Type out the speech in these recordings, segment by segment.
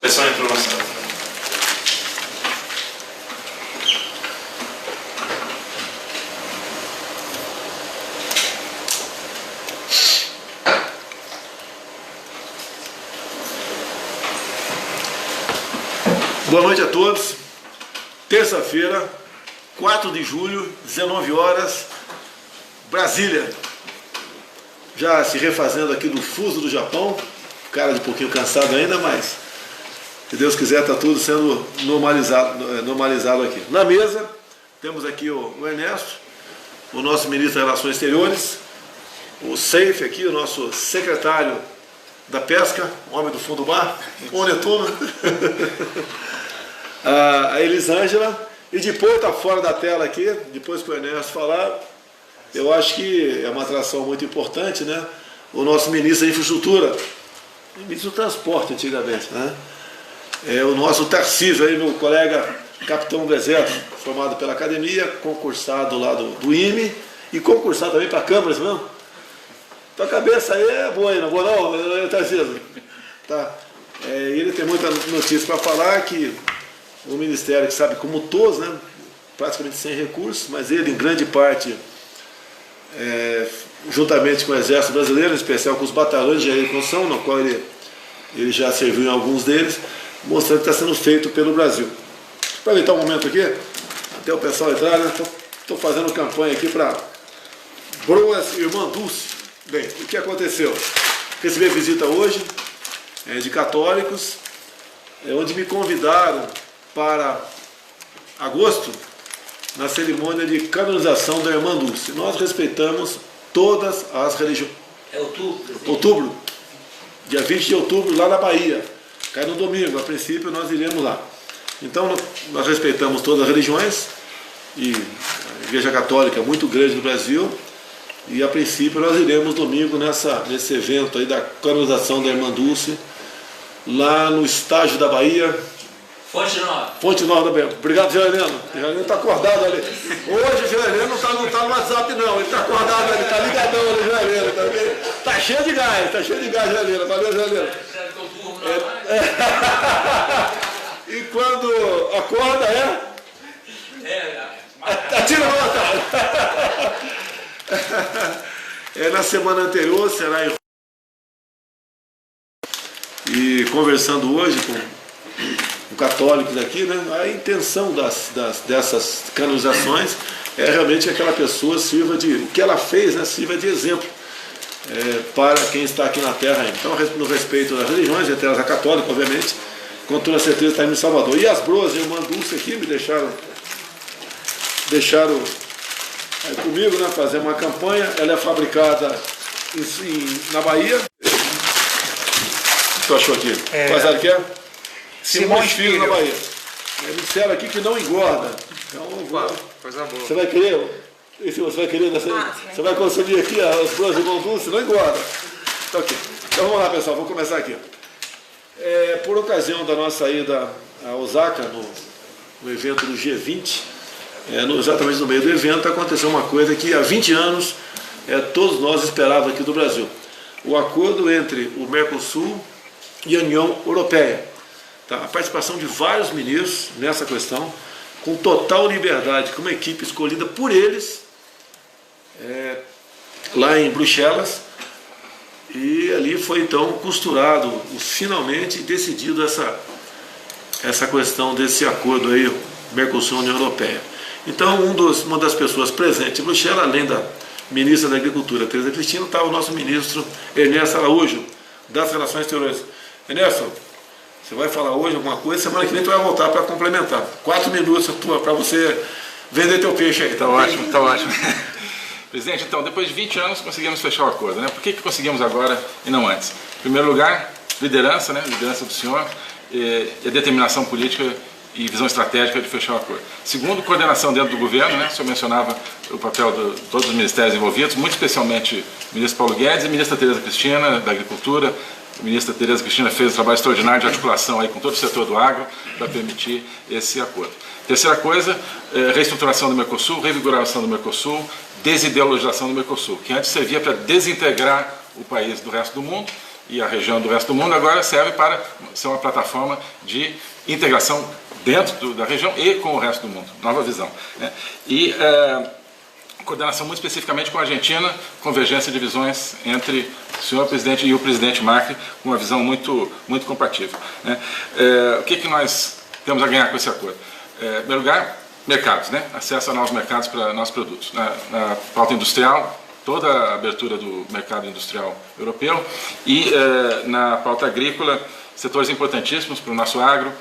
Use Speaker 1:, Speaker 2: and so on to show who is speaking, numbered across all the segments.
Speaker 1: Só entrou na sala.
Speaker 2: Boa noite a todos. Terça-feira, 4 de julho, 19 horas, Brasília. Já se refazendo aqui do fuso do Japão. Cara de um pouquinho cansado ainda, mas se Deus quiser está tudo sendo normalizado aqui. Na mesa temos aqui o Ernesto, o nosso ministro das Relações Exteriores, o Seif aqui, o nosso secretário da Pesca, homem do fundo do mar, o Netuno, a Elisângela, e depois está fora da tela aqui, depois que o Ernesto falar, eu acho que é uma atração muito importante, né? O nosso ministro da Infraestrutura, ministro do Transporte antigamente, né? É o nosso Tarcísio, aí, meu colega capitão do Exército, formado pela academia, concursado lá do IME e concursado também para a Câmara, mesmo? Tua cabeça aí é boa aí, não boa não, Tarcísio? Tá. Ele tem muita notícia para falar, que o Ministério que sabe como todos, né? Praticamente sem recursos, mas ele em grande parte, juntamente com o Exército Brasileiro, em especial com os batalhões de reconstrução, no qual ele já serviu em alguns deles, mostrando que está sendo feito pelo Brasil. Para aproveitar um momento aqui, até o pessoal entrar, né? Estou fazendo campanha aqui para Broas Irmã Dulce. Bem, o que aconteceu? Recebi a visita hoje de católicos, onde me convidaram para agosto, na cerimônia de canonização da Irmã Dulce. Nós respeitamos todas as religiões.
Speaker 3: É outubro?
Speaker 2: Outubro, dia 20 de outubro, lá na Bahia. Cai no domingo, a princípio nós iremos lá. Então nós respeitamos todas as religiões, e a Igreja Católica é muito grande no Brasil, e a princípio nós iremos domingo nesse evento aí da canonização da Irmã Dulce, lá no estágio da Bahia.
Speaker 3: Fonte Nova. Fonte
Speaker 2: Nova da Bahia. Obrigado, Geralino. O Geralino está acordado ali. Hoje o Geralino não está no WhatsApp não, ele está acordado ali, está ligadão ali, Geralino. Está cheio de gás, Geralino. Valeu, Geralino. E quando acorda atira nota. Na semana anterior será em... E conversando hoje com católicos aqui, né, a intenção dessas canonizações é realmente que aquela pessoa sirva de... O que ela fez, né, sirva de exemplo para quem está aqui na Terra ainda. Então, no respeito das religiões, entre elas a católica, obviamente, com toda certeza está em Salvador. E as broas, a Irmã Dulce aqui, me deixaram comigo, né, fazer uma campanha. Ela é fabricada na Bahia. O que tu achou aqui? Qual área que é? Simões Filho, na Bahia. Me disseram aqui que não engorda. Então,
Speaker 1: coisa boa.
Speaker 2: Você vai querer? Você vai querer? Você vai consumir aqui as broas de Irmã Dulce? Não engorda. Então, okay. Então vamos lá, pessoal, vamos começar aqui. Por ocasião da nossa ida a Osaka, no evento do G20, exatamente no meio do evento, aconteceu uma coisa que há 20 anos todos nós esperávamos aqui do Brasil. O acordo entre o Mercosul e a União Europeia. Tá? A participação de vários ministros nessa questão, com total liberdade, com uma equipe escolhida por eles, lá em Bruxelas, e ali foi então costurado, finalmente decidido essa questão desse acordo aí, Mercosul e União Europeia. Então uma das pessoas presentes em Bruxelas, além da ministra da Agricultura, Tereza Cristina, estava o nosso ministro Ernesto Araújo, das Relações Exteriores. Ernesto, você vai falar hoje alguma coisa, semana que vem tu vai voltar para complementar. 4 minutos para você vender teu peixe aí.
Speaker 1: Tá ótimo, tá ótimo. Presidente, então, depois de 20 anos conseguimos fechar o acordo, né? Por que conseguimos agora e não antes? Em primeiro lugar, liderança, né? Liderança do senhor e a determinação política e visão estratégica de fechar o acordo. Segundo, coordenação dentro do governo, né? O senhor mencionava o papel de todos os ministérios envolvidos, muito especialmente o ministro Paulo Guedes e a ministra Tereza Cristina, da Agricultura. A ministra Tereza Cristina fez um trabalho extraordinário de articulação aí com todo o setor do agro para permitir esse acordo. Terceira coisa, reestruturação do Mercosul, revigoração do Mercosul, desideologização do Mercosul, que antes servia para desintegrar o país do resto do mundo e a região do resto do mundo, agora serve para ser uma plataforma de integração dentro da região e com o resto do mundo. Nova visão, né? E coordenação muito especificamente com a Argentina, convergência de visões entre o senhor presidente e o presidente Macri, com uma visão muito compatível, né? O que nós temos a ganhar com esse acordo? Em primeiro lugar, mercados, né? Acesso a novos mercados para nossos produtos. Na pauta industrial, toda a abertura do mercado industrial europeu, e na pauta agrícola, setores importantíssimos para o nosso agro,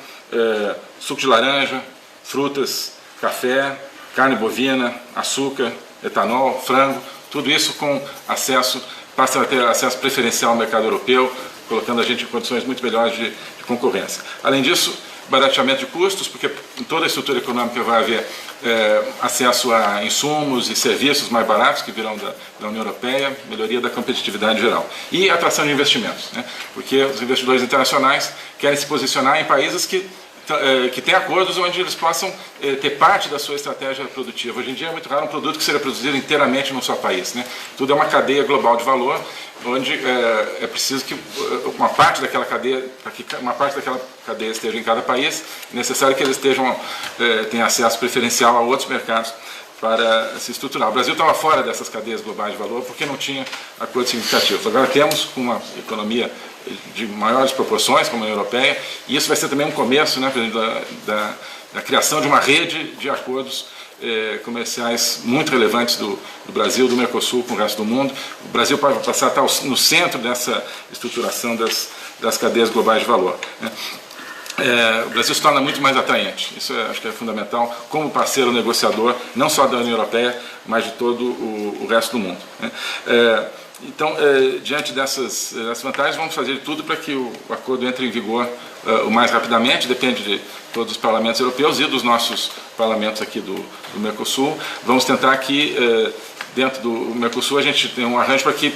Speaker 1: suco de laranja, frutas, café, carne bovina, açúcar, etanol, frango, tudo isso com acesso, passa a ter acesso preferencial ao mercado europeu, colocando a gente em condições muito melhores de concorrência. Além disso, barateamento de custos, porque em toda a estrutura econômica vai haver acesso a insumos e serviços mais baratos que virão da União Europeia, melhoria da competitividade geral. E atração de investimentos, né? Porque os investidores internacionais querem se posicionar em países que têm acordos onde eles possam ter parte da sua estratégia produtiva. Hoje em dia é muito raro um produto que seja produzido inteiramente num só país, né? Tudo é uma cadeia global de valor, onde é preciso que uma parte daquela cadeia, para que uma parte daquela cadeia esteja em cada país, é necessário que eles tenham acesso preferencial a outros mercados para se estruturar. O Brasil estava fora dessas cadeias globais de valor porque não tinha acordos significativos. Agora temos uma economia de maiores proporções, como a europeia, e isso vai ser também um começo, né, da criação de uma rede de acordos comerciais muito relevantes do Brasil, do Mercosul com o resto do mundo. O Brasil pode passar a estar no centro dessa estruturação das cadeias globais de valor, né? O Brasil se torna muito mais atraente, isso acho que é fundamental, como parceiro negociador, não só da União Europeia, mas de todo o resto do mundo, né? Então, diante dessas vantagens, vamos fazer tudo para que o acordo entre em vigor o mais rapidamente, depende de todos os parlamentos europeus e dos nossos parlamentos aqui do Mercosul. Vamos tentar que, dentro do Mercosul, a gente tem um arranjo para que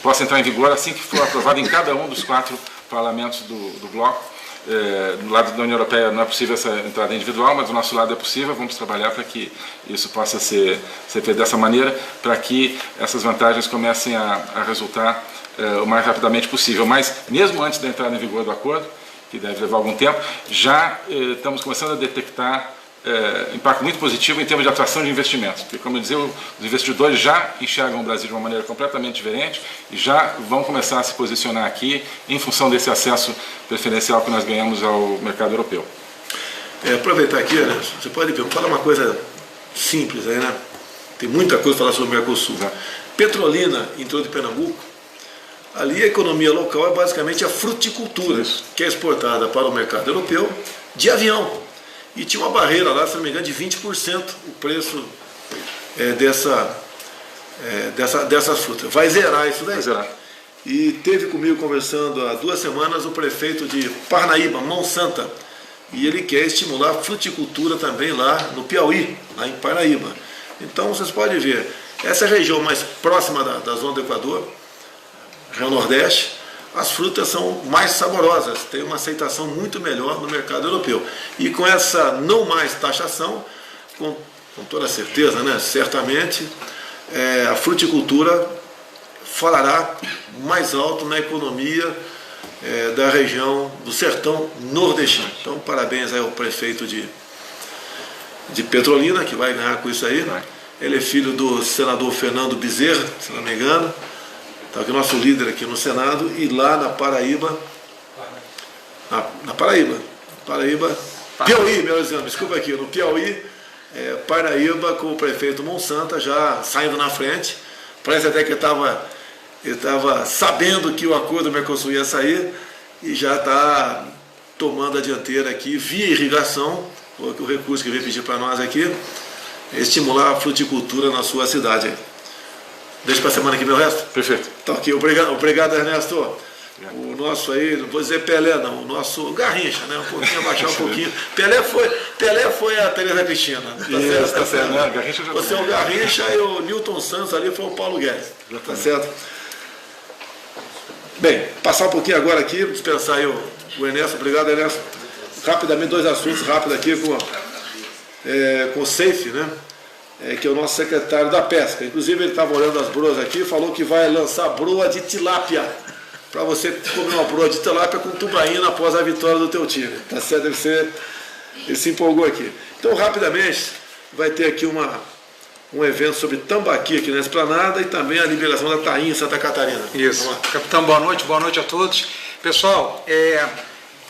Speaker 1: possa entrar em vigor assim que for aprovado em cada um dos 4 parlamentos do bloco. Do lado da União Europeia não é possível essa entrada individual, mas do nosso lado é possível. Vamos trabalhar para que isso possa ser feito dessa maneira, para que essas vantagens comecem a resultar o mais rapidamente possível. Mas, mesmo antes da entrada em vigor do acordo, que deve levar algum tempo, já estamos começando a detectar impacto muito positivo em termos de atração de investimentos, porque, como eu dizia, os investidores já enxergam o Brasil de uma maneira completamente diferente e já vão começar a se posicionar aqui em função desse acesso preferencial que nós ganhamos ao mercado europeu.
Speaker 2: Aproveitar aqui, né, você pode falar uma coisa simples aí, né? Tem muita coisa para falar sobre o Mercosul. Petrolina, entrou de Pernambuco, ali a economia local é basicamente a fruticultura, que é exportada para o mercado europeu de avião. E tinha uma barreira lá, se não me engano, de 20% o preço dessas frutas. Vai zerar isso daí.
Speaker 1: Vai zerar.
Speaker 2: E teve comigo conversando há 2 semanas o prefeito de Parnaíba, Monsanto, e ele quer estimular a fruticultura também lá no Piauí, lá em Parnaíba. Então vocês podem ver, essa região mais próxima da zona do Equador, região Nordeste, as frutas são mais saborosas, tem uma aceitação muito melhor no mercado europeu. E com essa não mais taxação, com toda certeza, né, certamente, a fruticultura falará mais alto na economia da região do sertão nordestino. Então, parabéns aí ao prefeito de Petrolina, que vai ganhar com isso aí. Ele é filho do senador Fernando Bezerra, se não me engano. Está aqui o nosso líder aqui no Senado, e lá na Paraíba, Piauí, meu exame, desculpa aqui, no Piauí, Paraíba, com o prefeito Monsanto já saindo na frente. Parece até que ele estava sabendo que o acordo do Mercosul ia sair e já está tomando a dianteira aqui via irrigação, o recurso que veio pedir para nós aqui, é estimular a fruticultura na sua cidade. Deixa para a semana aqui meu resto?
Speaker 1: Perfeito.
Speaker 2: Então aqui, obrigado Ernesto. O nosso aí, não vou dizer Pelé não, o nosso Garrincha, né? Um pouquinho, abaixar um pouquinho. Pelé foi a Teresa Cristina. Tá certo.
Speaker 1: Não, Garrincha já
Speaker 2: você é o Garrincha e o Newton Santos ali foi o Paulo Guedes. Tá certo? Bem, passar um pouquinho agora aqui, dispensar aí o Ernesto. Obrigado, Ernesto. Rapidamente, 2 assuntos rápidos aqui com o Safe, né? Que é o nosso secretário da Pesca. Inclusive ele estava olhando as broas aqui e falou que vai lançar broa de tilápia. para você comer uma broa de tilápia com tubaína após a vitória do teu time. Tá certo? Ele se empolgou aqui. Então, rapidamente, vai ter aqui um evento sobre tambaqui aqui na Esplanada e também a liberação da tainha em Santa Catarina.
Speaker 4: Isso. Capitão, boa noite a todos. Pessoal,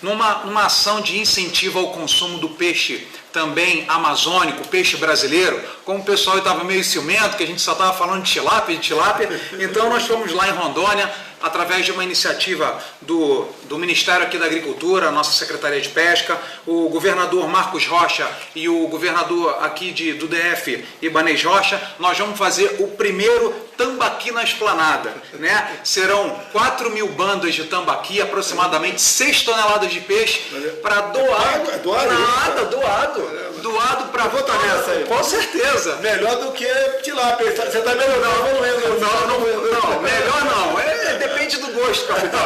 Speaker 4: numa ação de incentivo ao consumo do peixe também amazônico, peixe brasileiro, como o pessoal estava meio ciumento, que a gente só estava falando de tilápia, então nós fomos lá em Rondônia, através de uma iniciativa do Ministério aqui da Agricultura, nossa Secretaria de Pesca, o governador Marcos Rocha e o governador aqui do DF, Ibanez Rocha, nós vamos fazer o primeiro tambaqui na Esplanada, né? Serão 4.000 bandas de tambaqui, aproximadamente 6 toneladas de peixe, para doado para
Speaker 2: votar nessa aí.
Speaker 4: Com certeza.
Speaker 2: Melhor do que tilápia. Você está melhorando.
Speaker 4: Não, melhor não. Depende do gosto, capitão.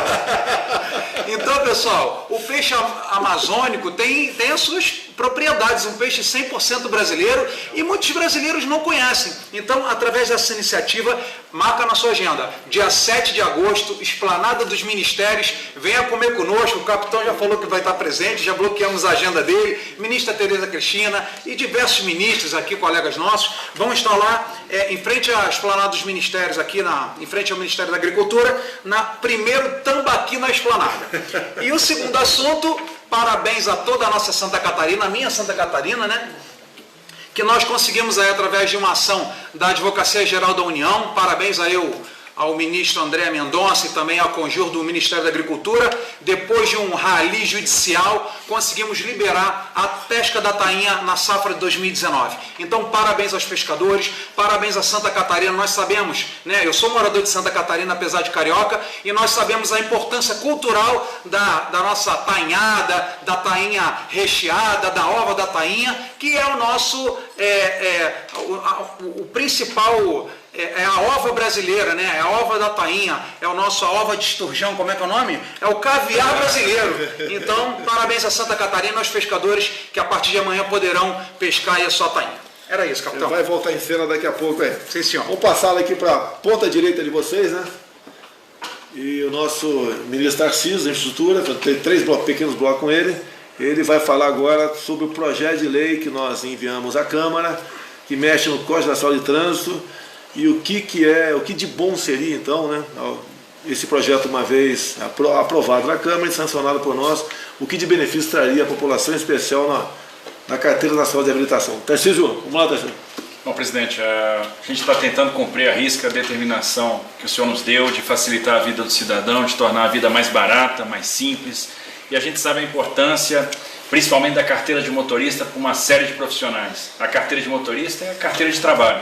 Speaker 4: Então, pessoal, o peixe amazônico tem as suas propriedades, um peixe 100% brasileiro e muitos brasileiros não conhecem. Então, através dessa iniciativa, marca na sua agenda, dia 7 de agosto, Esplanada dos Ministérios, venha comer conosco, o capitão já falou que vai estar presente, já bloqueamos a agenda dele, ministra Tereza Cristina e diversos ministros aqui, colegas nossos, vão estar lá em frente à Esplanada dos Ministérios, aqui em frente ao Ministério da Agricultura, na primeiro tambaqui na Esplanada. E o segundo assunto, parabéns a toda a nossa Santa Catarina, a minha Santa Catarina, né? Que nós conseguimos aí através de uma ação da Advocacia Geral da União, parabéns aí ao ministro André Mendonça e também ao conjunto do Ministério da Agricultura, depois de um rally judicial, conseguimos liberar a pesca da tainha na safra de 2019. Então, parabéns aos pescadores, parabéns a Santa Catarina, nós sabemos, né, eu sou morador de Santa Catarina, apesar de carioca, e nós sabemos a importância cultural da nossa tainhada, da tainha recheada, da ova da tainha, que é o nosso, o principal... É a ova brasileira, né? É a ova da tainha, é a nossa ova de esturjão, como é que é o nome? É o caviar brasileiro. Então, parabéns a Santa Catarina, aos pescadores que a partir de amanhã poderão pescar aí a sua tainha. Era isso, capitão.
Speaker 2: Ele vai voltar em cena daqui a pouco, hein?
Speaker 4: Sim, senhor.
Speaker 2: Vamos passar aqui para a ponta direita de vocês, né? E o nosso ministro Tarcísio da Infraestrutura, tem 3 pequenos blocos com ele. Ele vai falar agora sobre o projeto de lei que nós enviamos à Câmara, que mexe no Código Nacional de Trânsito, e o que de bom seria, então, né, esse projeto, uma vez aprovado na Câmara e sancionado por nós, o que de benefício traria à população, em especial na Carteira Nacional de Habilitação. Tarcísio, vamos lá, Tarcísio.
Speaker 5: Bom, presidente, a gente está tentando cumprir a risca a determinação que o senhor nos deu de facilitar a vida do cidadão, de tornar a vida mais barata, mais simples, e a gente sabe a importância, principalmente da carteira de motorista, para uma série de profissionais. A carteira de motorista é a carteira de trabalho.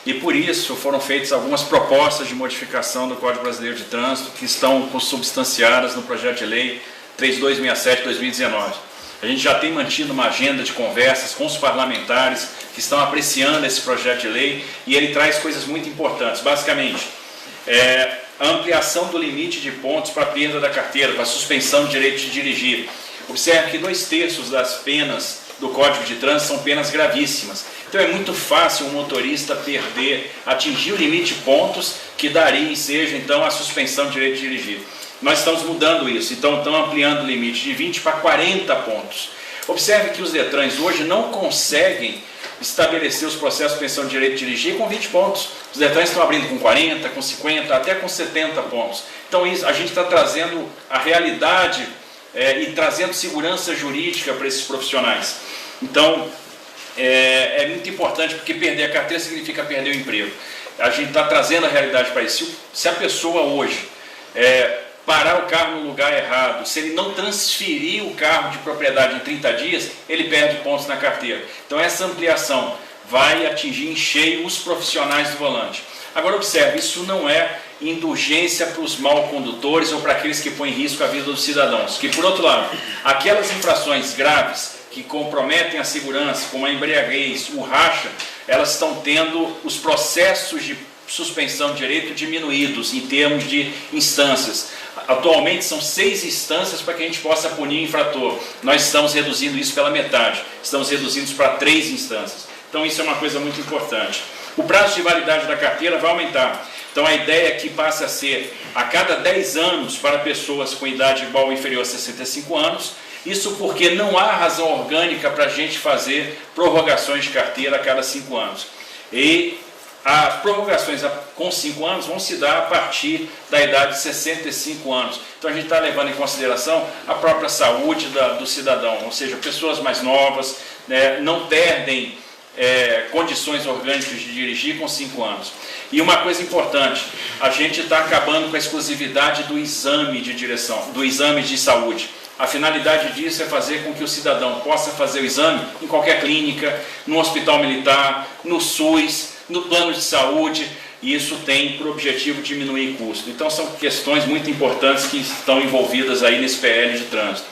Speaker 5: E por isso foram feitas algumas propostas de modificação do Código Brasileiro de Trânsito que estão consubstanciadas no projeto de lei 3267/2019. A gente já tem mantido uma agenda de conversas com os parlamentares que estão apreciando esse projeto de lei e ele traz coisas muito importantes. Basicamente, a ampliação do limite de pontos para a perda da carteira, para a suspensão do direito de dirigir. Observe que 2/3 das penas do Código de Trânsito são penas gravíssimas. Então é muito fácil um motorista atingir o limite de pontos que daria e seja então a suspensão do direito de dirigir. Nós estamos mudando isso, então estamos ampliando o limite de 20 para 40 pontos. Observe que os Detrans hoje não conseguem estabelecer os processos de suspensão de direito de dirigir com 20 pontos. Os Detrans estão abrindo com 40, com 50, até com 70 pontos. Então isso, a gente está trazendo a realidade e trazendo segurança jurídica para esses profissionais. Então, é muito importante, porque perder a carteira significa perder o emprego. A gente está trazendo a realidade para isso. Se a pessoa hoje parar o carro no lugar errado, se ele não transferir o carro de propriedade em 30 dias, ele perde pontos na carteira. Então essa ampliação vai atingir em cheio os profissionais do volante. Agora observe, isso não é indulgência para os mal-condutores ou para aqueles que põem em risco a vida dos cidadãos. Que, por outro lado, aquelas infrações graves que comprometem a segurança, como a embriaguez, o racha, elas estão tendo os processos de suspensão de direito diminuídos em termos de instâncias. Atualmente são 6 instâncias para que a gente possa punir o infrator. Nós estamos reduzindo isso pela metade, estamos reduzindo isso para 3 instâncias. Então isso é uma coisa muito importante. O prazo de validade da carteira vai aumentar. Então a ideia é que passe a ser a cada 10 anos para pessoas com idade igual ou inferior a 65 anos, isso porque não há razão orgânica para a gente fazer prorrogações de carteira a cada 5 anos. E as prorrogações com 5 anos vão se dar a partir da idade de 65 anos. Então a gente está levando em consideração a própria saúde do cidadão, ou seja, pessoas mais novas, né, não perdem condições orgânicas de dirigir com 5 anos. E uma coisa importante, a gente está acabando com a exclusividade do exame de direção, do exame de saúde. A finalidade disso é fazer com que o cidadão possa fazer o exame em qualquer clínica, no hospital militar, no SUS, no plano de saúde, e isso tem por objetivo diminuir custo. Então são questões muito importantes que estão envolvidas aí nesse PL de trânsito.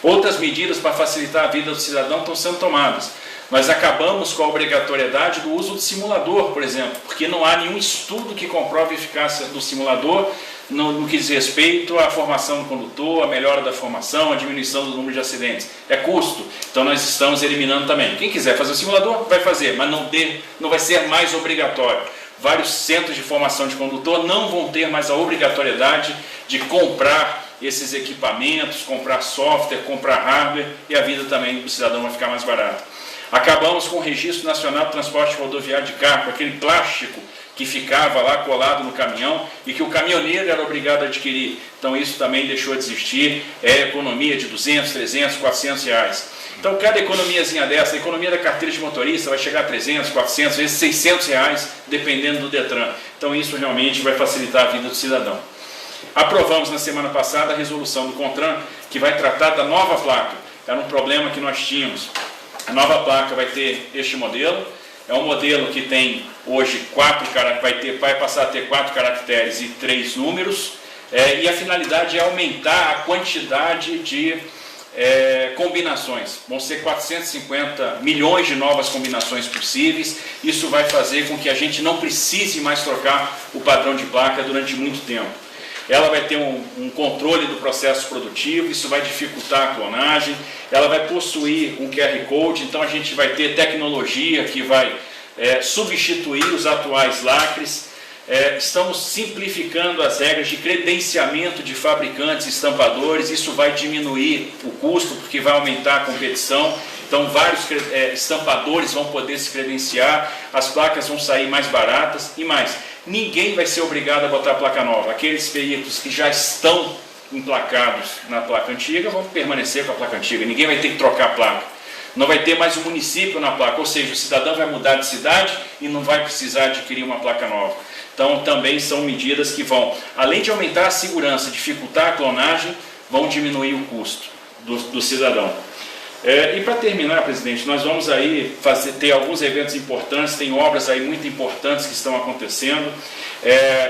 Speaker 5: Outras medidas para facilitar a vida do cidadão estão sendo tomadas. Nós acabamos com a obrigatoriedade do uso do simulador, por exemplo, porque não há nenhum estudo que comprove a eficácia do simulador no que diz respeito à formação do condutor, a melhora da formação, a diminuição do número de acidentes. É custo, então nós estamos eliminando também. Quem quiser fazer o simulador, vai fazer, mas não vai ser mais obrigatório. Vários centros de formação de condutor não vão ter mais a obrigatoriedade de comprar esses equipamentos, comprar software, comprar hardware, e a vida também do cidadão vai ficar mais barata. Acabamos com o Registro Nacional de Transporte Rodoviário de Carga, aquele plástico que ficava lá colado no caminhão e que o caminhoneiro era obrigado a adquirir. Então isso também deixou de existir, economia de 200, 300, 400 reais. Então cada economiazinha dessa, a economia da carteira de motorista vai chegar a 300, 400, vezes 600 reais, dependendo do Detran. Então isso realmente vai facilitar a vida do cidadão. Aprovamos na semana passada a resolução do CONTRAN, que vai tratar da nova placa. Era um problema que nós tínhamos. A nova placa vai ter este modelo, é um modelo que tem hoje vai passar a ter 4 caracteres e 3 números, e a finalidade é aumentar a quantidade de combinações. Vão ser 450 milhões de novas combinações possíveis. Isso vai fazer com que a gente não precise mais trocar o padrão de placa durante muito tempo. Ela vai ter um controle do processo produtivo, isso vai dificultar a clonagem, ela vai possuir um QR Code, então a gente vai ter tecnologia que vai substituir os atuais lacres. Estamos simplificando as regras de credenciamento de fabricantes e estampadores, isso vai diminuir o custo, porque vai aumentar a competição. Então vários estampadores vão poder se credenciar, as placas vão sair mais baratas e mais. Ninguém vai ser obrigado a botar placa nova. Aqueles veículos que já estão emplacados na placa antiga vão permanecer com a placa antiga. Ninguém vai ter que trocar a placa. Não vai ter mais um município na placa, ou seja, o cidadão vai mudar de cidade e não vai precisar adquirir uma placa nova. Então também são medidas que vão, além de aumentar a segurança, dificultar a clonagem, vão diminuir o custo do cidadão. E para terminar, presidente, nós vamos aí ter alguns eventos importantes, tem obras aí muito importantes que estão acontecendo.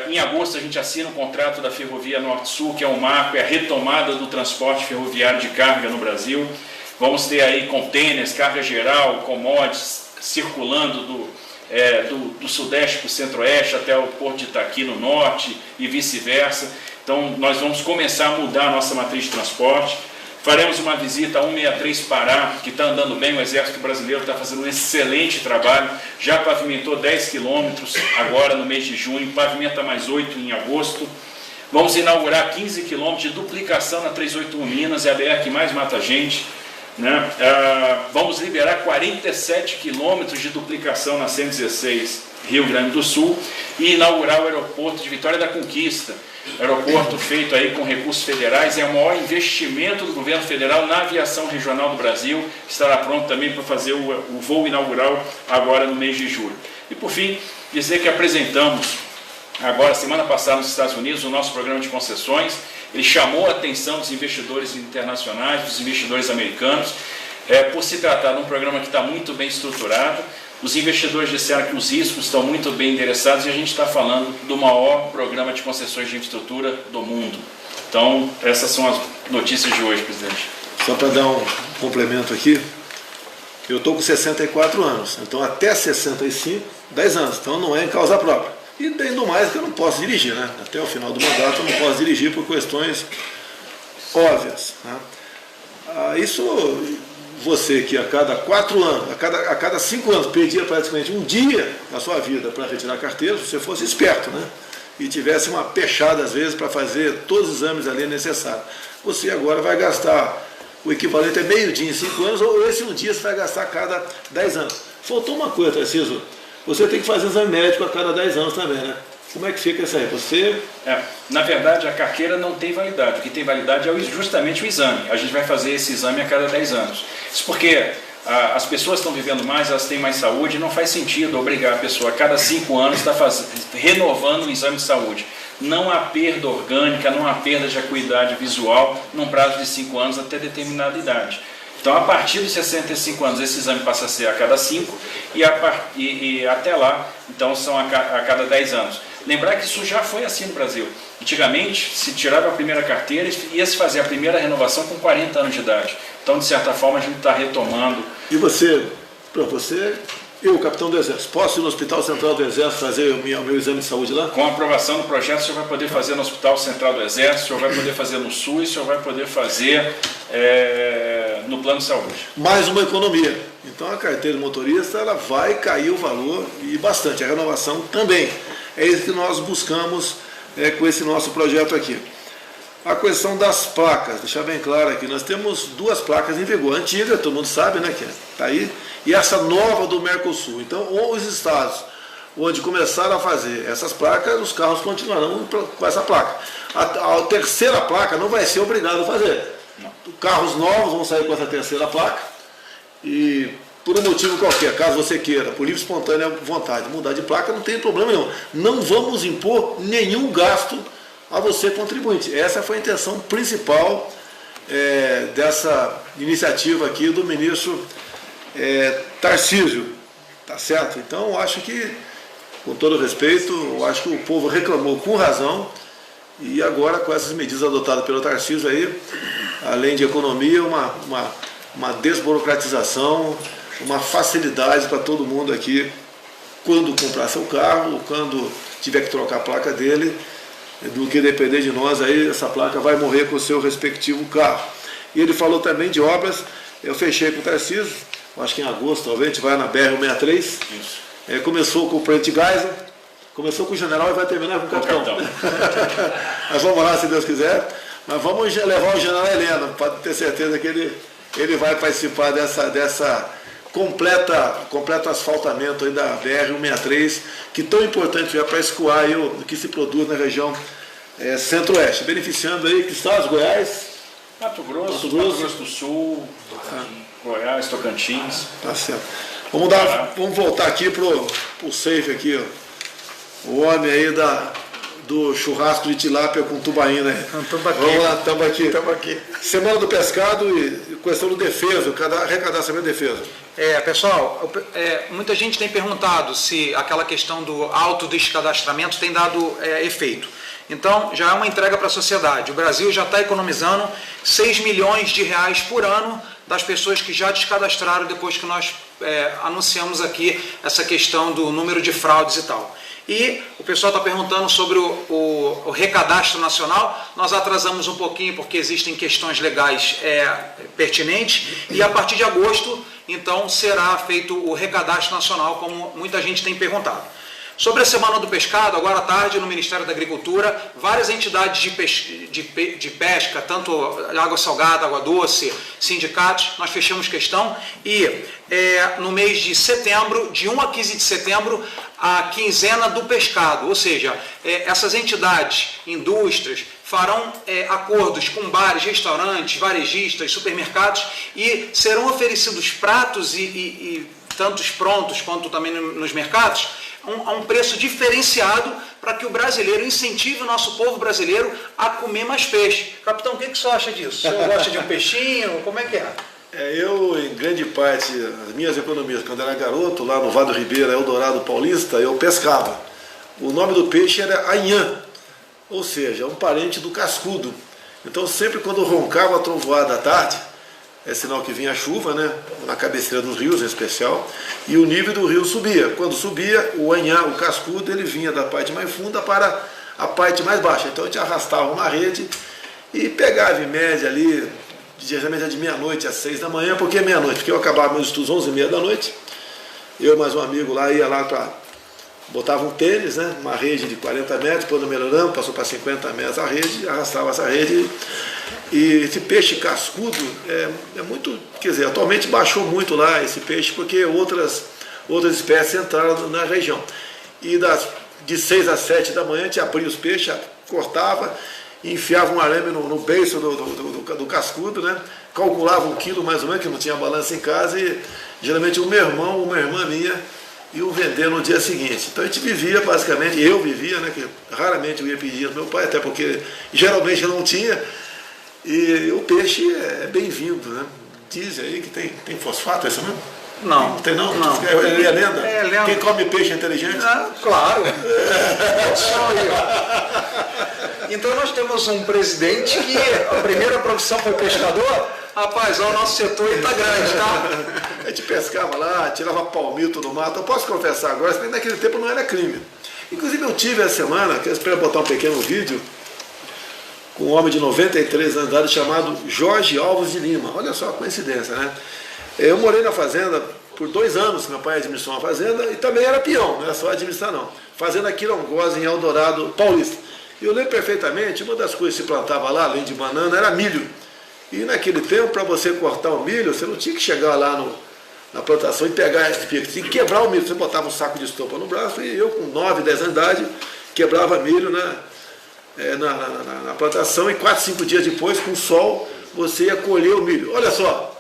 Speaker 5: Em agosto a gente assina um contrato da Ferrovia Norte-Sul, que é um marco, é a retomada do transporte ferroviário de carga no Brasil. Vamos ter aí containers, carga geral, commodities circulando do sudeste para o centro-oeste até o porto de Itaqui no norte e vice-versa. Então nós vamos começar a mudar a nossa matriz de transporte. Faremos uma visita a 163 Pará, que está andando bem, o Exército Brasileiro está fazendo um excelente trabalho, já pavimentou 10 quilômetros agora no mês de junho, pavimenta mais 8 em agosto. Vamos inaugurar 15 quilômetros de duplicação na 381 Minas, é a BR que mais mata gente. Né? Vamos liberar 47 quilômetros de duplicação na 116 Rio Grande do Sul e inaugurar o aeroporto de Vitória da Conquista, aeroporto feito aí com recursos federais, é o maior investimento do governo federal na aviação regional do Brasil, que estará pronto também para fazer o voo inaugural agora no mês de julho. E por fim, dizer que apresentamos agora, semana passada nos Estados Unidos, o nosso programa de concessões. Ele chamou a atenção dos investidores internacionais, dos investidores americanos, por se tratar de um programa que está muito bem estruturado. Os investidores disseram que os riscos estão muito bem endereçados e a gente está falando do maior programa de concessões de infraestrutura do mundo. Então, essas são as notícias de hoje, presidente.
Speaker 2: Só para dar um complemento aqui, eu estou com 64 anos, então até 65, 10 anos, então não é em causa própria. E do mais que eu não posso dirigir, né? Até o final do mandato eu não posso dirigir por questões óbvias. Né? Isso... Você que a cada 4 anos, a cada 5 anos, perdia praticamente um dia na sua vida para retirar a carteira, se você fosse esperto, né? e tivesse uma pechada às vezes para fazer todos os exames ali necessários. Você agora vai gastar o equivalente a meio dia em 5 anos, ou esse um dia você vai gastar a cada 10 anos. Faltou uma coisa, Tarcísio, você tem que fazer exame médico a cada 10 anos também, né? Como é que fica isso aí?
Speaker 5: Na verdade, a carteira não tem validade. O que tem validade é justamente o exame. A gente vai fazer esse exame a cada 10 anos. Isso porque as pessoas estão vivendo mais, elas têm mais saúde, não faz sentido obrigar a pessoa a cada 5 anos estar renovando o exame de saúde. Não há perda orgânica, não há perda de acuidade visual num prazo de 5 anos até determinada idade. Então, a partir dos 65 anos, esse exame passa a ser a cada 5 e até lá, então, são a cada 10 anos. Lembrar que isso já foi assim no Brasil. Antigamente, se tirava a primeira carteira e ia se fazer a primeira renovação com 40 anos de idade. Então, de certa forma, a gente está retomando.
Speaker 2: E eu, capitão do Exército, posso ir no Hospital Central do Exército fazer o meu exame de saúde lá?
Speaker 5: Com a aprovação do projeto, o senhor vai poder fazer no Hospital Central do Exército, o senhor vai poder fazer no SUS, o senhor vai poder fazer no plano de saúde.
Speaker 2: Mais uma economia. Então a carteira de motorista ela vai cair o valor e bastante, a renovação também. É isso que nós buscamos com esse nosso projeto aqui. A questão das placas, deixar bem claro aqui, nós temos 2 placas em vigor, a antiga, todo mundo sabe, né, que está aí, e essa nova do Mercosul. Então, os estados onde começaram a fazer essas placas, os carros continuarão com essa placa. A terceira placa não vai ser obrigado a fazer. Carros novos vão sair com essa terceira placa e, por um motivo qualquer, caso você queira, por livre e espontânea vontade, mudar de placa, não tem problema nenhum. Não vamos impor nenhum gasto a você, contribuinte. Essa foi a intenção principal dessa iniciativa aqui do ministro Tarcísio, tá certo? Então, eu acho que, com todo respeito, eu acho que o povo reclamou com razão e agora, com essas medidas adotadas pelo Tarcísio aí, além de economia, uma desburocratização, uma facilidade para todo mundo aqui, quando comprar seu carro, quando tiver que trocar a placa dele, do que depender de nós, aí essa placa vai morrer com o seu respectivo carro. E ele falou também de obras, eu fechei com o Tarcísio, acho que em agosto talvez, a gente vai na BR-163, começou com o Prente Geisel, começou com o general e vai terminar com o capitão. Mas vamos lá, se Deus quiser, mas vamos levar o general Helena, para ter certeza que ele vai participar dessa completo asfaltamento aí da BR-163, que tão importante é para escoar aí o que se produz na região centro-oeste, beneficiando aí que estados, Goiás,
Speaker 5: Mato Grosso do Sul, Goiás, Tocantins.
Speaker 2: Tá certo. Vamos voltar aqui pro safe aqui, ó. O homem aí do churrasco de tilápia com tubaína. Vamos lá, estamos aqui. Semana do pescado e questão do defeso, arrecadamento de defeso.
Speaker 4: Pessoal, muita gente tem perguntado se aquela questão do autodescadastramento tem dado efeito. Então, já é uma entrega para a sociedade. O Brasil já está economizando 6 milhões de reais por ano das pessoas que já descadastraram depois que nós anunciamos aqui essa questão do número de fraudes e tal. E o pessoal está perguntando sobre o recadastro nacional. Nós atrasamos um pouquinho porque existem questões legais pertinentes e a partir de agosto, então, será feito o recadastro nacional, como muita gente tem perguntado. Sobre a Semana do Pescado, agora à tarde, no Ministério da Agricultura, várias entidades de pesca, tanto água salgada, água doce, sindicatos, nós fechamos questão e no mês de setembro, de 1 a 15 de setembro, a quinzena do pescado, ou seja, essas entidades, indústrias, farão acordos com bares, restaurantes, varejistas, supermercados e serão oferecidos pratos e tantos prontos quanto também nos mercados, a um preço diferenciado para que o brasileiro incentive o nosso povo brasileiro a comer mais peixe. Capitão, o que o senhor acha disso? O senhor gosta de um peixinho? Como é que é?
Speaker 2: Eu, em grande parte, as minhas economias, quando era garoto, lá no Vado Ribeira, Eldorado Paulista, eu pescava. O nome do peixe era anhã, ou seja, um parente do cascudo. Então, sempre quando roncava a trovoada à tarde, é sinal que vinha a chuva, né? Na cabeceira dos rios em especial, e o nível do rio subia. Quando subia, o anhã, o cascudo, ele vinha da parte mais funda para a parte mais baixa. Então a gente arrastava uma rede e pegava em média ali, geralmente de meia-noite às 6 da manhã. Por que meia-noite? Porque eu acabava meus estudos às 11h30 da noite. Eu e mais um amigo lá ia lá botava um tênis, né, uma rede de 40 metros, depois melhoramos, passou para 50 metros a rede, arrastava essa rede. E esse peixe cascudo é muito, quer dizer, atualmente baixou muito lá esse peixe, porque outras espécies entraram na região. E de 6 às 7 da manhã a gente abria os peixes, cortava, enfiava um arame no beiço do cascudo, né? Calculava 1 quilo mais ou menos, que não tinha balança em casa, e geralmente o meu irmão ou uma irmã minha iam vender no dia seguinte. Então a gente vivia basicamente, eu vivia, né? Que raramente eu ia pedir ao meu pai, até porque geralmente eu não tinha, e o peixe é bem-vindo, né? Dizem aí que tem fosfato, é isso mesmo?
Speaker 4: Não.
Speaker 2: Não tem não?
Speaker 4: Não.
Speaker 2: É lenda?
Speaker 4: É lenda.
Speaker 2: Quem come peixe é inteligente?
Speaker 4: Ah, claro. Só aí, ó. Então nós temos um presidente que a primeira profissão foi pescador. Rapaz, ó, o nosso setor está grande, tá?
Speaker 2: A gente pescava lá, tirava palmito do mato. Eu posso confessar agora, se bem naquele tempo não era crime. Inclusive eu tive essa semana, que eu espero botar um pequeno vídeo, com um homem de 93 anos chamado Jorge Alves de Lima. Olha só a coincidência, né? Eu morei na fazenda por 2 anos, meu pai administrou uma fazenda e também era peão, não era só administrar não. Fazenda Quirongosa, em Eldorado Paulista. E eu lembro perfeitamente, uma das coisas que se plantava lá, além de banana, era milho. E naquele tempo, para você cortar o milho, você não tinha que chegar lá na plantação e pegar esse pico, tinha que quebrar o milho. Você botava um saco de estopa no braço e eu, com 9, 10 anos de idade, quebrava milho na plantação, e 4, 5 dias depois, com o sol, você ia colher o milho. Olha só,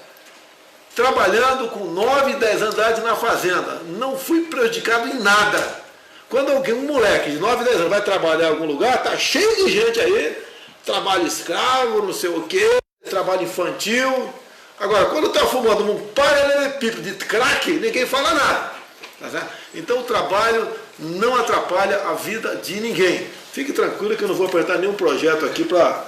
Speaker 2: trabalhando com 9, 10 anos de idade na fazenda, não fui prejudicado em nada. Quando um moleque de 9, 10 anos vai trabalhar em algum lugar, tá cheio de gente aí, trabalho escravo, não sei o quê, trabalho infantil. Agora, quando está fumando um paralelepípedo de crack, ninguém fala nada. Tá certo? Então o trabalho não atrapalha a vida de ninguém. Fique tranquilo que eu não vou apresentar nenhum projeto aqui para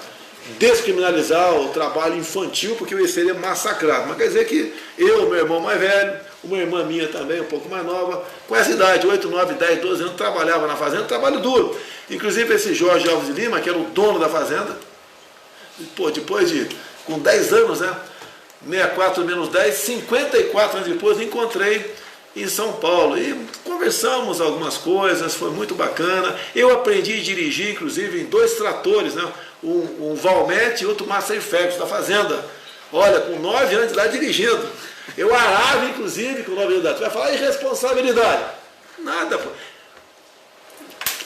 Speaker 2: descriminalizar o trabalho infantil, porque eu seria massacrado. Mas quer dizer que eu, meu irmão mais velho, uma irmã minha também, um pouco mais nova, com essa idade, 8, 9, 10, 12 anos, trabalhava na fazenda, trabalho duro. Inclusive esse Jorge Alves de Lima, que era o dono da fazenda, pô, depois com 10 anos, né? 64 menos 10, 54 anos depois, encontrei em São Paulo. E conversamos algumas coisas, foi muito bacana. Eu aprendi a dirigir, inclusive, em 2 tratores, né? Um Valmet e outro Massey Ferguson da fazenda. Olha, com 9 anos de idade dirigindo. Eu arava, inclusive, com 9 anos de idade. Você vai falar irresponsabilidade. Nada, pô.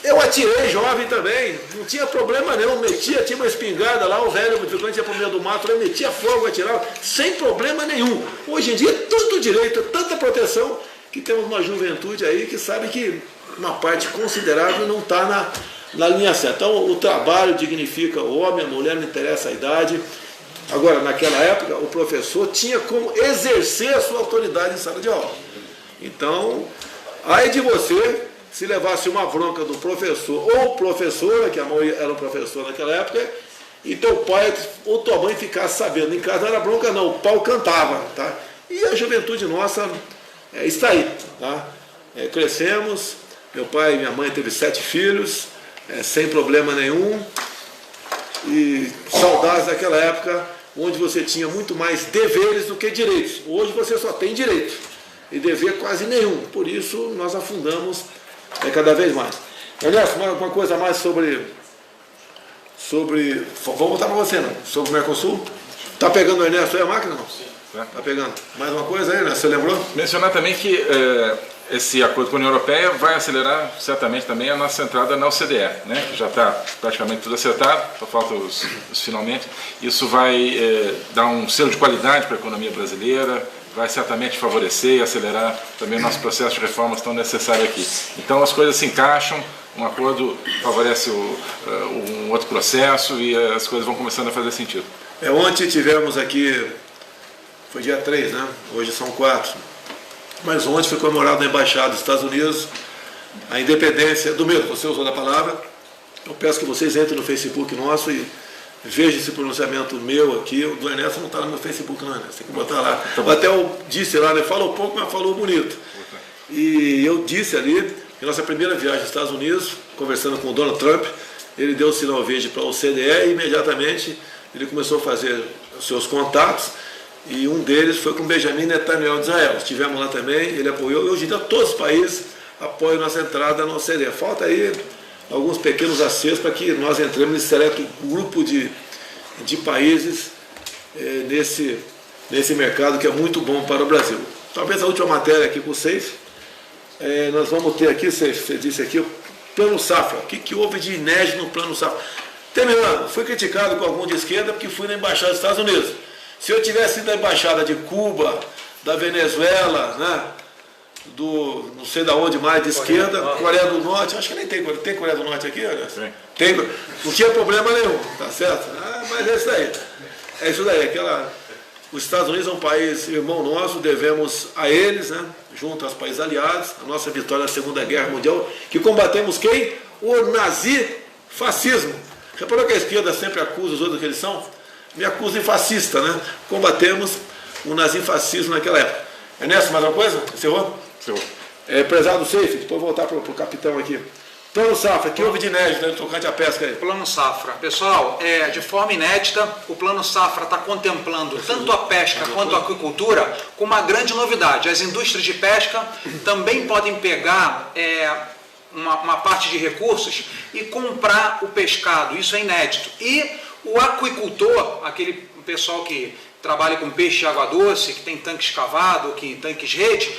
Speaker 2: Eu atirei jovem também, não tinha problema nenhum, tinha uma espingarda lá, o velho, quando ia para o meio do mato, eu metia fogo, atirava, sem problema nenhum. Hoje em dia, tanto direito, tanta proteção, que temos uma juventude aí que sabe que uma parte considerável não está na linha certa. Então, o trabalho dignifica o homem, a mulher, não interessa a idade. Agora, naquela época, o professor tinha como exercer a sua autoridade em sala de aula. Então, aí de você, se levasse uma bronca do professor ou professora, que a maioria era um professor naquela época, e teu pai ou tua mãe ficasse sabendo. Em casa não era bronca não, o pau cantava. Tá? E a juventude nossa está aí. Tá? Crescemos, meu pai e minha mãe teve 7 filhos, sem problema nenhum, e saudades daquela época onde você tinha muito mais deveres do que direitos. Hoje você só tem direito e dever quase nenhum, por isso nós afundamos cada vez mais. Ernesto, uma coisa mais sobre vou voltar para você, não? Sobre o Mercosul. Está pegando o Ernesto aí a máquina, não? Sim. Está pegando. Mais uma coisa aí, Ernesto, você lembrou?
Speaker 1: Mencionar também que esse acordo com a União Europeia vai acelerar certamente também a nossa entrada na OCDE, né? Que já está praticamente tudo acertado, só falta os finalmente. Isso vai dar um selo de qualidade para a economia brasileira, vai certamente favorecer e acelerar também o nosso processo de reformas tão necessário aqui. Então as coisas se encaixam, um acordo favorece um outro processo e as coisas vão começando a fazer sentido.
Speaker 2: Ontem tivemos aqui, foi dia 3, né? Hoje são 4. Mas ontem foi comemorado na Embaixada dos Estados Unidos a independência do mesmo, você usou a palavra. Eu peço que vocês entrem no Facebook nosso e vejam esse pronunciamento meu aqui. O do Ernesto não está no meu Facebook, não, Ernesto. Tem que botar lá. Até eu disse lá, né? Falou pouco, mas falou bonito. E eu disse ali que nossa primeira viagem aos Estados Unidos, conversando com o Donald Trump, ele deu o sinal verde para a OCDE e imediatamente ele começou a fazer os seus contatos. E um deles foi com Benjamin Netanyahu de Israel. Estivemos lá também, ele apoiou. Hoje em dia todos os países apoio nossa entrada na OCDE. Falta aí alguns pequenos acessos para que nós entremos nesse seleto grupo de países nesse mercado que é muito bom para o Brasil. Talvez a última matéria aqui com vocês, nós vamos ter aqui, você disse aqui, o Plano Safra. O que houve de inédito no Plano Safra? Terminando, fui criticado com algum de esquerda porque fui na Embaixada dos Estados Unidos. Se eu tivesse ido na Embaixada de Cuba, da Venezuela, né, não sei da onde mais, de esquerda, Coreia do Norte, acho que nem tem Coreia do Norte aqui, olha. Tem, não tinha problema nenhum, tá certo? Mas é isso daí. É isso daí, os Estados Unidos é um país irmão nosso, devemos a eles, né, junto aos países aliados, a nossa vitória na Segunda Guerra Mundial, que combatemos quem? O nazifascismo. Reparou que a esquerda sempre acusa os outros que eles são? Me acusa de fascista, né? Combatemos o nazifascismo naquela época. Ernesto, mais uma coisa? Encerrou?
Speaker 1: Encerrou.
Speaker 2: Prezado Seife, depois voltar para o capitão aqui. Plano Safra, que houve de inédito no tocante à pesca aí?
Speaker 4: Plano Safra. Pessoal, de forma inédita, o Plano Safra está contemplando tanto a pesca quanto a aquicultura com uma grande novidade. As indústrias de pesca também podem pegar uma parte de recursos e comprar o pescado. Isso é inédito. E o aquicultor, aquele pessoal que trabalha com peixe de água doce, que tem tanque escavado, que tanques rede,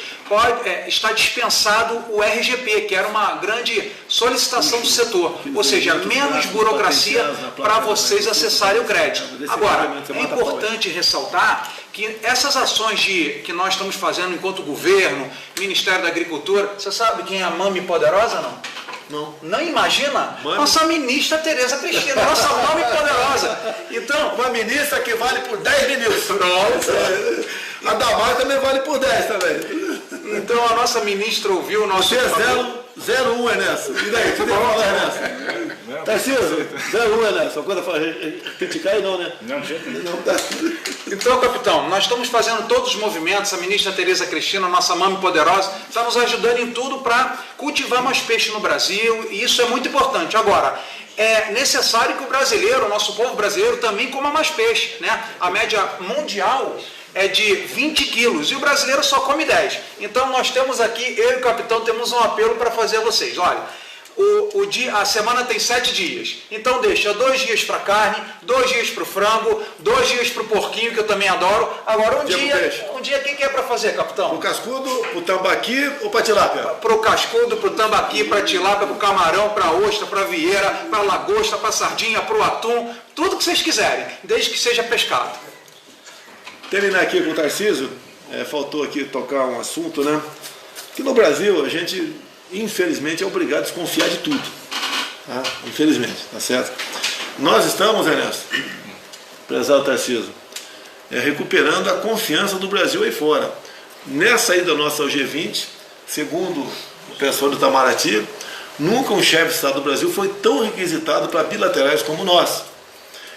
Speaker 4: está dispensado o RGP, que era uma grande solicitação do setor, ou seja, menos burocracia para vocês acessarem o crédito. Agora, é importante ressaltar que essas ações que nós estamos fazendo enquanto governo, Ministério da Agricultura, você sabe quem é a Mami Poderosa, não?
Speaker 2: Não.
Speaker 4: Não imagina? Nossa ministra Tereza Cristina, nossa Mami Poderosa. Então,
Speaker 2: uma ministra que vale por 10 ministros. A Damar também vale por 10 também.
Speaker 4: Então a nossa ministra ouviu o nosso...
Speaker 2: Você é 01, Ernesto. E daí? Você tem falar, Ernesto? Tarcísio, 01, Ernesto. Uma coisa para criticar aí não, né?
Speaker 5: Não, de jeito nenhum.
Speaker 2: Não, tá.
Speaker 4: Então, capitão, nós estamos fazendo todos os movimentos, a ministra Tereza Cristina, nossa Mami Poderosa, está nos ajudando em tudo para cultivar mais peixe no Brasil, e isso é muito importante. Agora, é necessário que o brasileiro, o nosso povo brasileiro, também coma mais peixe, né? A média mundial é de 20 quilos e o brasileiro só come 10. Então nós temos aqui, eu e o capitão temos um apelo para fazer a vocês. Olha, a semana tem 7 dias, então deixa 2 dias para carne, 2 dias para o frango, 2 dias para o porquinho, que eu também adoro. Agora um dia quem que é para fazer, capitão?
Speaker 2: Para o cascudo, para o tambaqui ou para a tilápia?
Speaker 4: Para o cascudo, para o tambaqui, para a tilápia, para o camarão, para a ostra, para a vieira, para a lagosta, para a sardinha, para o atum, tudo que vocês quiserem, desde que seja pescado.
Speaker 2: Terminar aqui com o Tarcísio, faltou aqui tocar um assunto, né? Que no Brasil a gente, infelizmente, é obrigado a desconfiar de tudo. Tá? Infelizmente, tá certo? Nós estamos, Ernesto, prezado Tarcísio, recuperando a confiança do Brasil aí fora. Nessa ida nossa ao G20, segundo o pessoal do Itamaraty, nunca um chefe de Estado do Brasil foi tão requisitado para bilaterais como nós.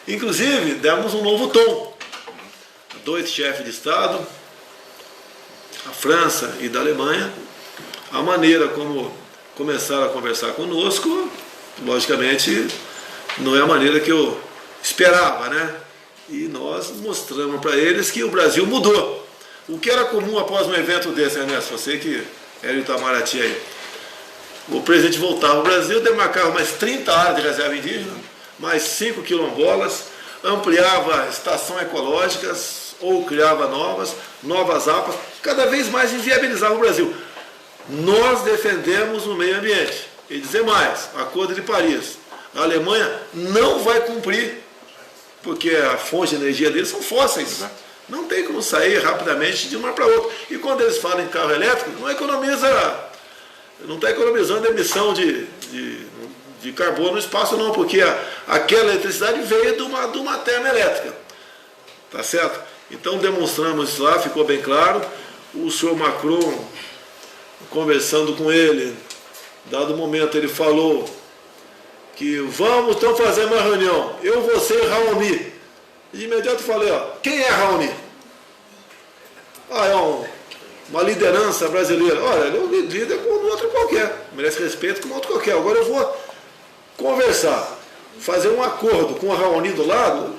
Speaker 2: Inclusive, demos um novo tom. 2 chefes de Estado, a França e da Alemanha, a maneira como começaram a conversar conosco, logicamente, não é a maneira que eu esperava, né? E nós mostramos para eles que o Brasil mudou. O que era comum após um evento desse, Ernesto? Você que era o Itamaraty aí. O presidente voltava ao Brasil, demarcava mais 30 áreas de reserva indígena, mais 5 quilombolas, ampliava estações ecológicas, ou criava novas APAs, cada vez mais inviabilizava o Brasil. Nós defendemos o meio ambiente. E dizer mais, Acordo de Paris, a Alemanha não vai cumprir, porque a fonte de energia deles são fósseis. Não tem como sair rapidamente de uma para outra. E quando eles falam em carro elétrico, não está economizando a emissão de carbono no espaço não, porque aquela eletricidade veio de uma termoelétrica. Tá certo? Então demonstramos isso lá, ficou bem claro. O senhor Macron, conversando com ele, dado momento ele falou que vamos então fazer uma reunião, eu, você e Raoni. De imediato falei, quem é Raoni? É uma liderança brasileira. Olha, ele é um líder como outro qualquer, merece respeito como outro qualquer. Agora eu vou conversar, fazer um acordo com a Raoni do lado.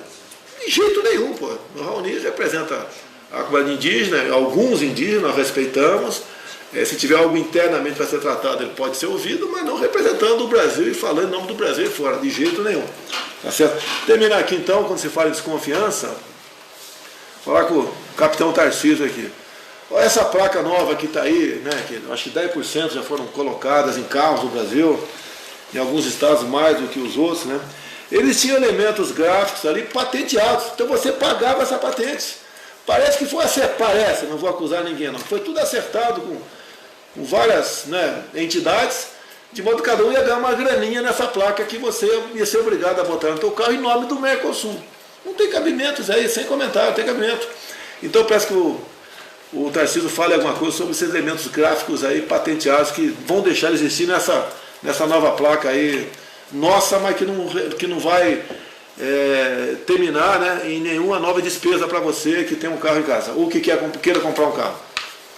Speaker 2: De jeito nenhum, pô. O Raoni representa a comunidade indígena, alguns indígenas nós respeitamos, Se tiver algo internamente para ser tratado, ele pode ser ouvido, mas não representando o Brasil e falando em nome do Brasil e fora, de jeito nenhum. Tá certo? Terminar aqui então, quando se fala em desconfiança, falar com o capitão Tarcísio aqui. Olha essa placa nova que está aí, né, que acho que 10% já foram colocadas em carros no Brasil, em alguns estados mais do que os outros, né? Eles tinham elementos gráficos ali patenteados, então você pagava essa patente. Parece que foi acertado, parece, não vou acusar ninguém não, foi tudo acertado com várias, né, entidades, de modo que cada um ia ganhar uma graninha nessa placa que você ia ser obrigado a botar no seu carro em nome do Mercosul. Não tem cabimento isso aí, sem comentário, não tem cabimento. Então eu peço que o Tarcísio fale alguma coisa sobre esses elementos gráficos aí patenteados que vão deixar de existir nessa nova placa aí, nossa, mas que não vai terminar, né, em nenhuma nova despesa para você que tem um carro em casa ou que queira comprar um carro.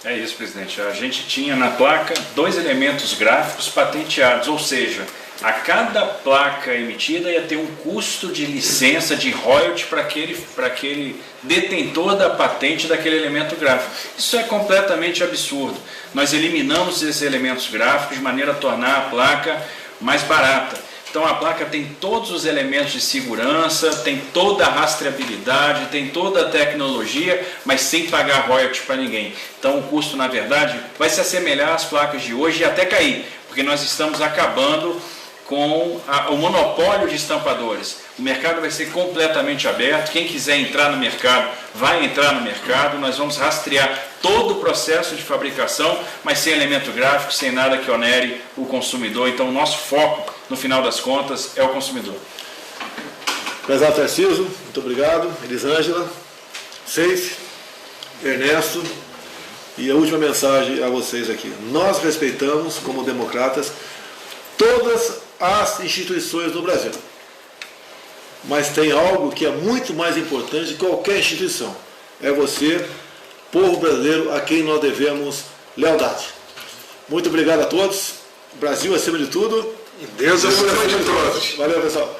Speaker 5: É isso, presidente. A gente tinha na placa 2 elementos gráficos patenteados, ou seja, a cada placa emitida ia ter um custo de licença, de royalty para aquele detentor da patente daquele elemento gráfico. Isso é completamente absurdo. Nós eliminamos esses elementos gráficos de maneira a tornar a placa mais barata. Então a placa tem todos os elementos de segurança, tem toda a rastreabilidade, tem toda a tecnologia, mas sem pagar royalty para ninguém. Então o custo, na verdade, vai se assemelhar às placas de hoje e até cair, porque nós estamos acabando com o monopólio de estampadores. O mercado vai ser completamente aberto, quem quiser entrar no mercado, vai entrar no mercado, nós vamos rastrear todo o processo de fabricação, mas sem elemento gráfico, sem nada que onere o consumidor. Então o nosso foco, no final das contas, é o consumidor.
Speaker 2: Prezado Tarcísio, muito obrigado. Elisângela, Seif, Ernesto, e a última mensagem a vocês aqui. Nós respeitamos, como democratas, todas as instituições do Brasil. Mas tem algo que é muito mais importante que qualquer instituição. É você, povo brasileiro, a quem nós devemos lealdade. Muito obrigado a todos. Brasil acima de tudo.
Speaker 4: E Deus acima de todos.
Speaker 2: Valeu, pessoal.